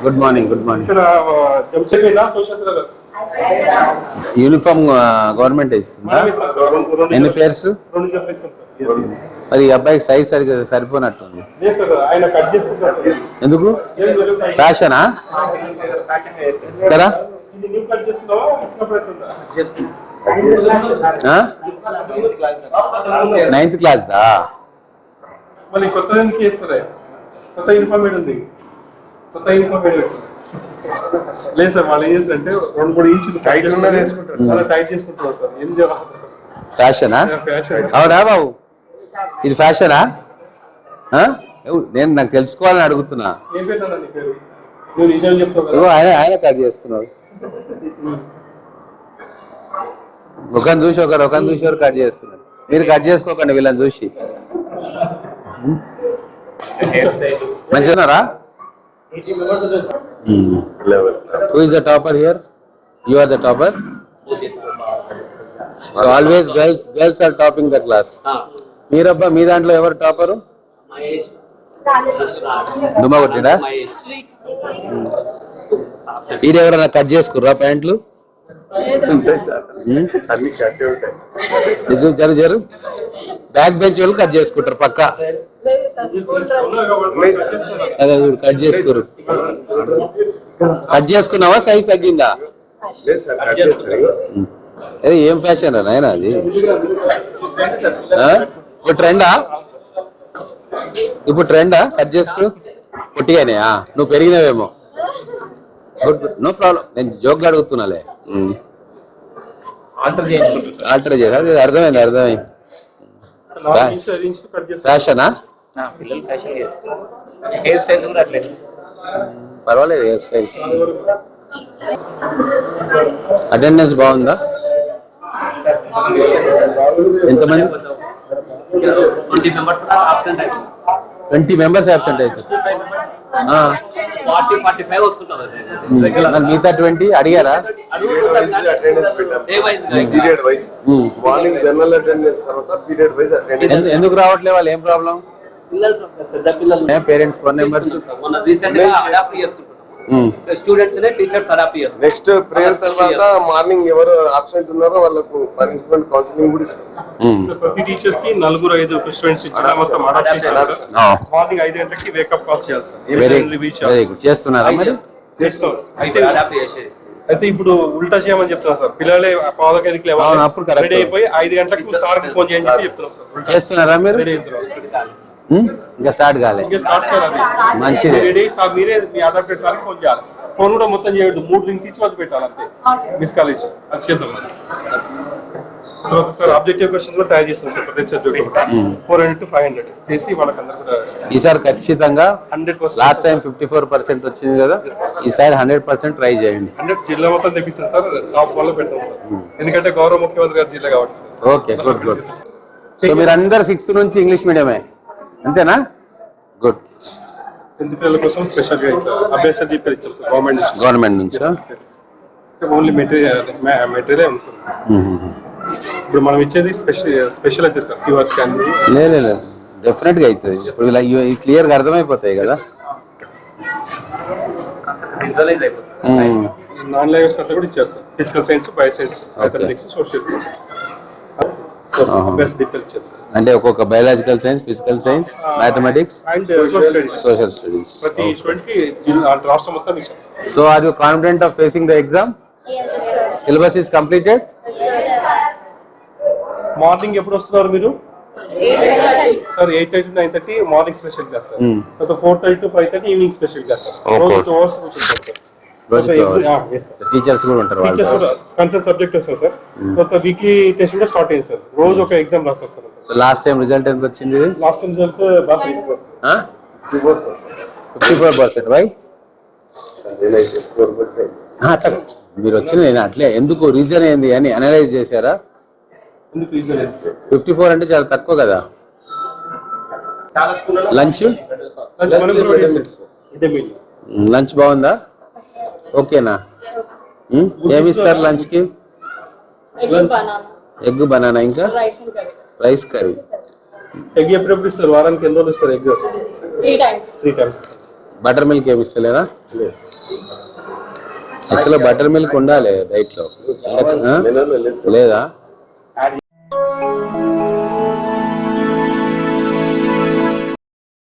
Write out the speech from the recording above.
Good morning. Good morning. ఇక్కడ జంషెడ్పేట social Nagar uniform government ఇస్తుందా? ఎన్ని పేర్స్? రెండు జతలు ఇస్తాం సార్. మరి ఈ అబ్బాయికి సైజ్ సరిపోనట్టుంది. లేదు సార్, ఆయన కట్ చేసుకుంటారు సార్. ఎందుకు? ఫ్యాషనా కదా? ఇది నువ్వు కట్ చేసుకున్నావా ఇచ్చినప్పుడు ఎట్లుందా? 9th క్లాస్ దా? మళ్ళీ కొత్త దానికి వేస్తారా? కొత్త యూనిఫామ్ ఏడు ఉంది, కొత్త యూనిఫామ్ ఏడు లేదు సార్. వాళ్ళు ఏం చేస్తారంటే 2-3 ఇంచులు టైట్ వేసుకుంటారు, అలా టైట్ చేసుకుంటున్నారు సార్. ఏం చేయాలి? ఫ్యాషనా? ఫ్యాషన్. అవునా బాబు, ఇది ఫ్యాషనా? నేను నాకు తెలుసుకోవాలని అడుగుతున్నా. ఏం పేరు నీ పేరు? నువ్వు నిజం చెప్తావు. ఆయన కట్ చేసుకున్నాడు. ఒకరిని చూసి ఒకరు కట్ చేసుకున్నారు. మీరు కట్ చేసుకోకండి వీళ్ళని చూసి. మంచిదన్నారా? Who is the topper here? You are the topper? So always girls are topping the class. మీరబ్బా, మీ దాంట్లో ఎవరు టాపరు? దుమ్మా కొట్టిడా? ఈడెవరన్నా కట్ చేసుకుర్రా ప్యాంట్లు? జరు బ్యాక్ బెంచ్ వాళ్ళు కట్ చేసుకుంటారు పక్క. అదే కట్ చేసుకోరు. కట్ చేసుకున్నావా? సైజ్ తగ్గిందా? అదే ఏం ఫ్యాషన్ నాయన అది? ఇప్పుడు ట్రెండా కట్ చేసుకు? పొట్టిగానే నువ్వు పెరిగినవేమో. Good, no problem. నేను జోక్గా అడుగుతున్నాలే. ఆల్టర్ చేయాలి. అది అర్థమైంది. ఫ్యాషనా? పర్వాలేదు హెయిర్ స్టైల్స్. అటెండెన్స్ బాగుందా? ఎంతమంది? 20 మెంబర్స్ అబ్సెంట్ అవుతారు. 40-45 వస్తుంటారు. మిగతా 20 అడిగారా? మార్నింగ్ జనరల్ అటెండెన్స్ తర్వాత పీరియడ్ వైజ్ అటెండెన్స్. ఎందుకు రావట్లే వాళ్ళు? ఏం ప్రాబ్లం? పెద్ద పిల్లలు, parents phone numbers students teachers adopt చేస్తారు. నెక్స్ట్ ప్రేయర్ తర్వాత మార్నింగ్ ఎవరు అబ్సెంట్ ఉన్నారో వాళ్ళకు పనిష్మెంట్ కౌన్సిలింగ్ కూడా ఇస్తారు. ప్రతి టీచర్ కి 4-5 స్టూడెంట్స్ ఇచ్చిన మొత్తం మార్నింగ్ 5 గంటలకి వేకప్ కాల్ చేయాలి సార్. చేస్తున్నారా మరి? అయితే ఇప్పుడు ఉల్టా చేయమని చెప్తున్నాం సార్. పిల్లలే 4:05కి రెడీ అయిపోయి 5 గంటలకు సార్ ఫోన్ చేయని చెప్పి చెప్తున్నాం సార్. చేస్తున్నారా మీరు? ఇంకా స్టార్ట్ కాలే. మంచిది. మీరే మీ అడాప్టెడ్ సార్ ఫోన్ చేయాలి. ఫోన్ కూడా మొత్తం చేయొద్దు, 3 రింగ్స్ ఇచ్చి వద్ద పెట్టాలి అంతే. మిస్ కాల్ ఇచ్చి అది చేద్దాం. తర్వాత సార్ ఆబ్జెక్టివ్ క్వశ్చన్ కూడా తయారు చేస్తాం సార్. ప్రతి సబ్జెక్ట్ 400 to 500 చేసి వాళ్ళకందరూ కూడా ఈసారి ఖచ్చితంగా 100%. లాస్ట్ టైం 54% వచ్చింది కదా, ఈసారి 100% ట్రై చేయండి. 100 జిల్లా మొత్తం తెప్పిస్తాం సార్. టాప్ వల్ల పెడతాం సార్. ఎందుకంటే గౌరవ ముఖ్యమంత్రి గారి జిల్లా కాబట్టి సార్. Okay, good. సో మీరు అందరు 6th నుంచి ఇంగ్లీష్ మీడియమే అంతేనా? గుడ్. 10th పిల్లల కోసం స్పెషల్ గా అభ్యాసాలు ఇచ్చాం సార్ గవర్నమెంట్ నుంచి. ఓన్లీ మెటీరియల్ ఉంది సార్. ఇప్పుడు మనం ఇచ్చేది స్పెషల్ అయితే సార్ క్యూఆర్ స్కాన్. లేదు, డెఫినెట్ గా అవుతుంది. ఇప్పుడు క్లియర్ గా అర్థమైపోతాయి కదా. నాన్ లాంగ్వేజ్ అంతా కూడా ఇచ్చారు sir. Physical science, bio science, mathematics, social అంటే ఒక్కొక్క biological science, physical science, mathematics and social studies. ప్రతి స్టూడెంట్ కి రాష్ట్రం మొత్తం ఇచ్చారు. So are you confident of facing the exam? Syllabus is completed. Morning ఎప్పుడు వస్తున్నారు మీరు? Sir 8:30 to 9:30 morning special class sir. తర్వాత 4:30 to 5:30 evening special class sir. రోజు 2 hours ఉంటుంది సార్. టీచర్స్ కూడా ఉంటారు. కన్సర్న్ సబ్జెక్ట్ వస్తారు సార్. తర్వాత వీక్లీ టెస్ట్ కూడా స్టార్ట్ అయింది సార్. రోజు ఒక ఎగ్జామ్ రాస్తారు sir. So last time result ఎంత వచ్చింది? Last time result 54%. వై? మీరు వచ్చిన అట్లే ఎందుకు, రీజన్ ఏంది అని అనలైజ్ చేశారా? 54 అంటే చాలా తక్కువ కదా. లంచ్ బాగుందా? ఓకేనా? ఏమి ఇస్తారు లంచ్ కి? ఎగ్, బనానా, ఇంకా రైస్ కర్రీ. ఎగ్ ఎప్పుడెప్పుడు ఇస్తారు? వారానికి ఎన్ని రోజులు ఇస్తారు ఎగ్? 3 times. బటర్ మిల్క్ ఏమి ఇస్తలేరా? యాక్చువల్గా బటర్ మిల్క్ ఉండాలి డైట్ లో. ఆ? లేదా?